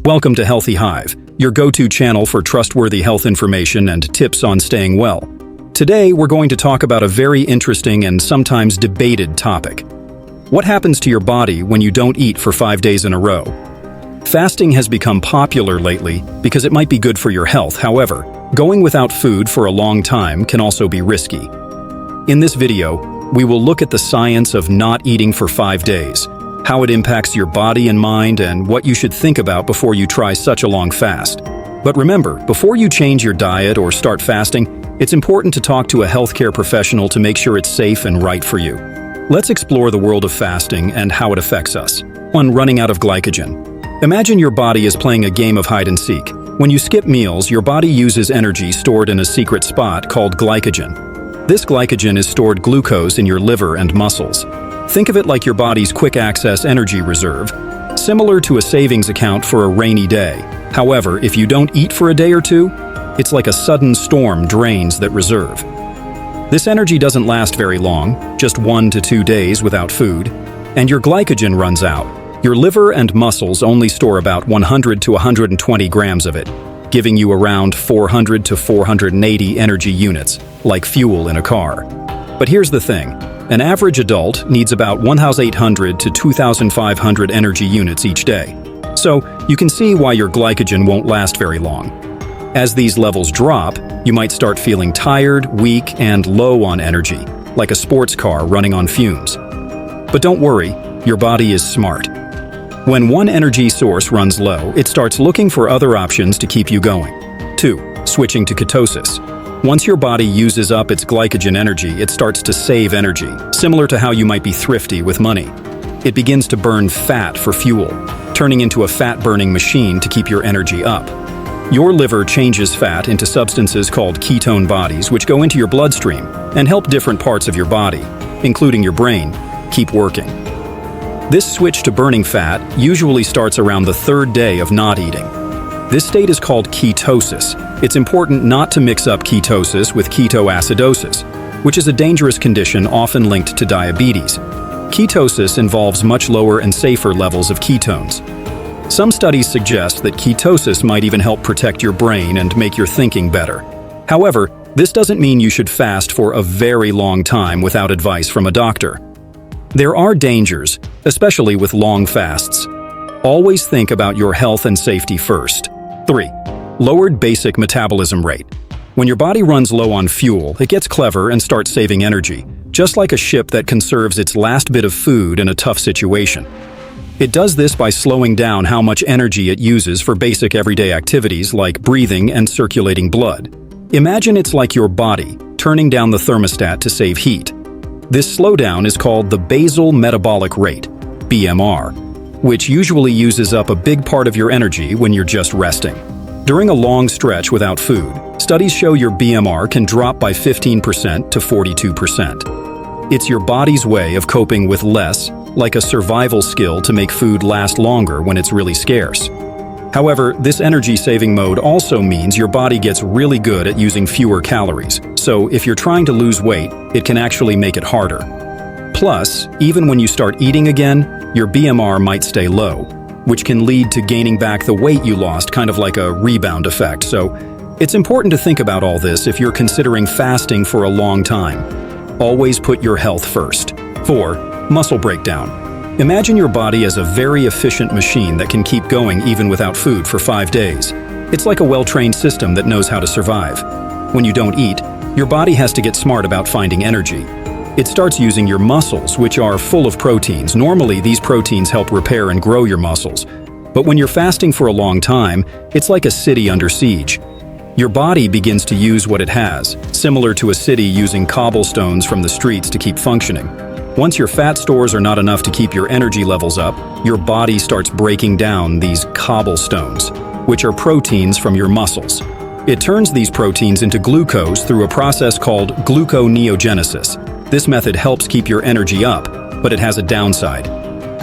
Welcome to Healthy Hive, your go-to channel for trustworthy health information and tips on staying well. Today, we're going to talk about a very interesting and sometimes debated topic. What happens to your body when you don't eat for 5 days in a row? Fasting has become popular lately because it might be good for your health. However, going without food for a long time can also be risky. In this video, we will look at the science of not eating for 5 days, how it impacts your body and mind, and what you should think about before you try such a long fast. But remember, before you change your diet or start fasting, it's important to talk to a healthcare professional to make sure it's safe and right for you. Let's explore the world of fasting and how it affects us. 1. Running out of glycogen. Imagine your body is playing a game of hide and seek. When you skip meals, your body uses energy stored in a secret spot called glycogen. This glycogen is stored glucose in your liver and muscles. Think of it like your body's quick-access energy reserve, similar to a savings account for a rainy day. However, if you don't eat for a day or two, it's like a sudden storm drains that reserve. This energy doesn't last very long, just 1 to 2 days without food, and your glycogen runs out. Your liver and muscles only store about 100 to 120 grams of it, giving you around 400 to 480 energy units, like fuel in a car. But here's the thing. An average adult needs about 1,800 to 2,500 energy units each day. So, you can see why your glycogen won't last very long. As these levels drop, you might start feeling tired, weak, and low on energy, like a sports car running on fumes. But don't worry, your body is smart. When one energy source runs low, it starts looking for other options to keep you going. 2. Switching to ketosis. Once your body uses up its glycogen energy, it starts to save energy, similar to how you might be thrifty with money. It begins to burn fat for fuel, turning into a fat-burning machine to keep your energy up. Your liver changes fat into substances called ketone bodies, which go into your bloodstream and help different parts of your body, including your brain, keep working. This switch to burning fat usually starts around the 3rd day of not eating. This state is called ketosis. It's important not to mix up ketosis with ketoacidosis, which is a dangerous condition often linked to diabetes. Ketosis involves much lower and safer levels of ketones. Some studies suggest that ketosis might even help protect your brain and make your thinking better. However, this doesn't mean you should fast for a very long time without advice from a doctor. There are dangers, especially with long fasts. Always think about your health and safety first. 3. Lowered basic metabolism rate. When your body runs low on fuel, it gets clever and starts saving energy, just like a ship that conserves its last bit of food in a tough situation. It does this by slowing down how much energy it uses for basic everyday activities like breathing and circulating blood. Imagine it's like your body turning down the thermostat to save heat. This slowdown is called the basal metabolic rate, BMR, which usually uses up a big part of your energy when you're just resting. During a long stretch without food, studies show your BMR can drop by 15% to 42%. It's your body's way of coping with less, like a survival skill to make food last longer when it's really scarce. However, this energy-saving mode also means your body gets really good at using fewer calories, so if you're trying to lose weight, it can actually make it harder. Plus, even when you start eating again, your BMR might stay low, which can lead to gaining back the weight you lost, kind of like a rebound effect. So, it's important to think about all this if you're considering fasting for a long time. Always put your health first. 4. Muscle breakdown. Imagine your body as a very efficient machine that can keep going even without food for 5 days. It's like a well-trained system that knows how to survive. When you don't eat, your body has to get smart about finding energy. It starts using your muscles, which are full of proteins. Normally, these proteins help repair and grow your muscles. But when you're fasting for a long time, it's like a city under siege. Your body begins to use what it has, similar to a city using cobblestones from the streets to keep functioning. Once your fat stores are not enough to keep your energy levels up, your body starts breaking down these cobblestones, which are proteins from your muscles. It turns these proteins into glucose through a process called gluconeogenesis. This method helps keep your energy up, but it has a downside.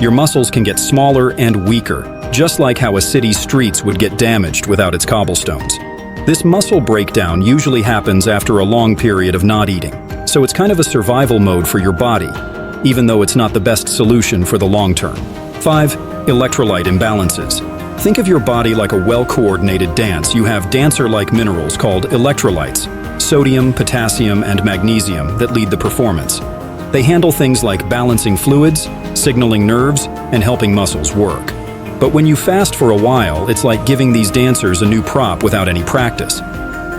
Your muscles can get smaller and weaker, just like how a city's streets would get damaged without its cobblestones. This muscle breakdown usually happens after a long period of not eating, so it's kind of a survival mode for your body, even though it's not the best solution for the long term. 5. Electrolyte imbalances. Think of your body like a well-coordinated dance. You have dancer-like minerals called electrolytes, sodium, potassium, and magnesium that lead the performance. They handle things like balancing fluids, signaling nerves, and helping muscles work. But when you fast for a while, it's like giving these dancers a new prop without any practice.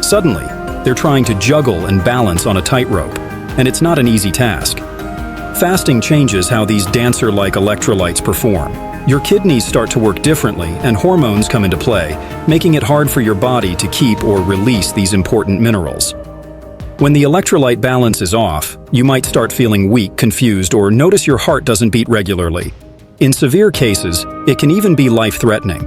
Suddenly, they're trying to juggle and balance on a tightrope, and it's not an easy task. Fasting changes how these dancer-like electrolytes perform. Your kidneys start to work differently, and hormones come into play, making it hard for your body to keep or release these important minerals. When the electrolyte balance is off, you might start feeling weak, confused, or notice your heart doesn't beat regularly. In severe cases, it can even be life-threatening.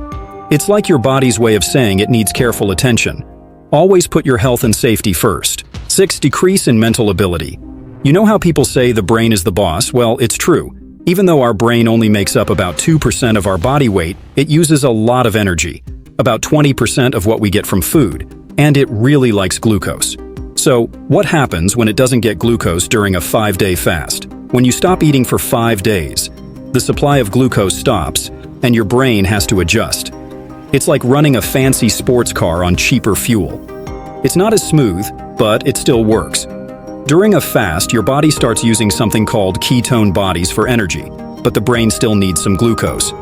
It's like your body's way of saying it needs careful attention. Always put your health and safety first. 6. Decrease in mental ability. You know how people say the brain is the boss? Well, it's true. Even though our brain only makes up about 2% of our body weight, it uses a lot of energy, about 20% of what we get from food, and it really likes glucose. So, what happens when it doesn't get glucose during a 5-day fast? When you stop eating for 5 days, the supply of glucose stops, and your brain has to adjust. It's like running a fancy sports car on cheaper fuel. It's not as smooth, but it still works. During a fast, your body starts using something called ketone bodies for energy, but the brain still needs some glucose.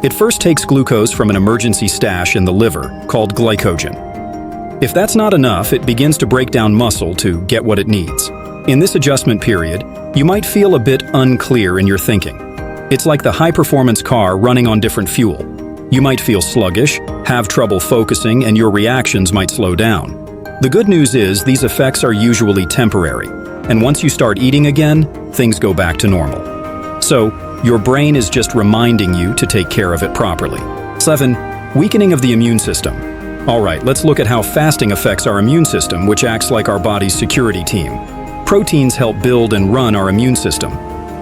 It first takes glucose from an emergency stash in the liver, called glycogen. If that's not enough, it begins to break down muscle to get what it needs. In this adjustment period, you might feel a bit unclear in your thinking. It's like the high-performance car running on different fuel. You might feel sluggish, have trouble focusing, and your reactions might slow down. The good news is these effects are usually temporary, and once you start eating again, things go back to normal. So, your brain is just reminding you to take care of it properly. 7. Weakening of the immune system. Alright, let's look at how fasting affects our immune system, which acts like our body's security team. Proteins help build and run our immune system.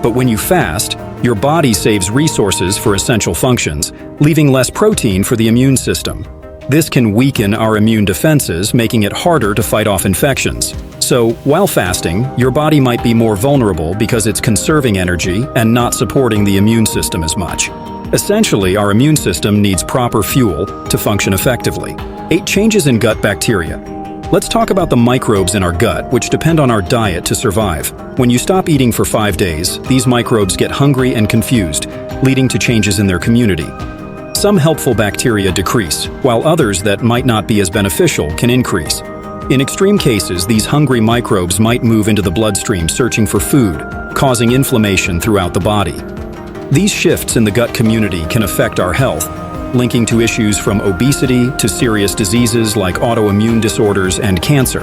But when you fast, your body saves resources for essential functions, leaving less protein for the immune system. This can weaken our immune defenses, making it harder to fight off infections. So, while fasting, your body might be more vulnerable because it's conserving energy and not supporting the immune system as much. Essentially, our immune system needs proper fuel to function effectively. 8. Changes in gut bacteria. Let's talk about the microbes in our gut, which depend on our diet to survive. When you stop eating for 5 days, these microbes get hungry and confused, leading to changes in their community. Some helpful bacteria decrease, while others that might not be as beneficial can increase. In extreme cases, these hungry microbes might move into the bloodstream searching for food, causing inflammation throughout the body. These shifts in the gut community can affect our health, linking to issues from obesity to serious diseases like autoimmune disorders and cancer.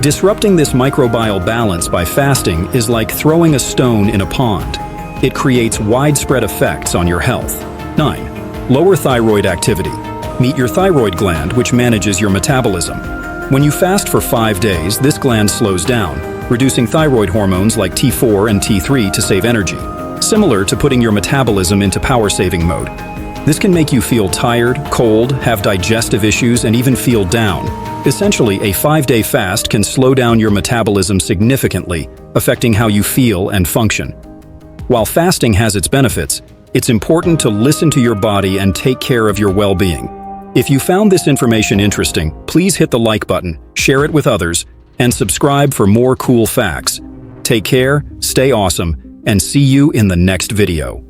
Disrupting this microbial balance by fasting is like throwing a stone in a pond. It creates widespread effects on your health. 9. Lower thyroid activity. Meet your thyroid gland, which manages your metabolism. When you fast for 5 days, this gland slows down, reducing thyroid hormones like T4 and T3 to save energy, similar to putting your metabolism into power-saving mode. This can make you feel tired, cold, have digestive issues, and even feel down. Essentially, a 5-day fast can slow down your metabolism significantly, affecting how you feel and function. While fasting has its benefits, it's important to listen to your body and take care of your well-being. If you found this information interesting, please hit the like button, share it with others, and subscribe for more cool facts. Take care, stay awesome, and see you in the next video.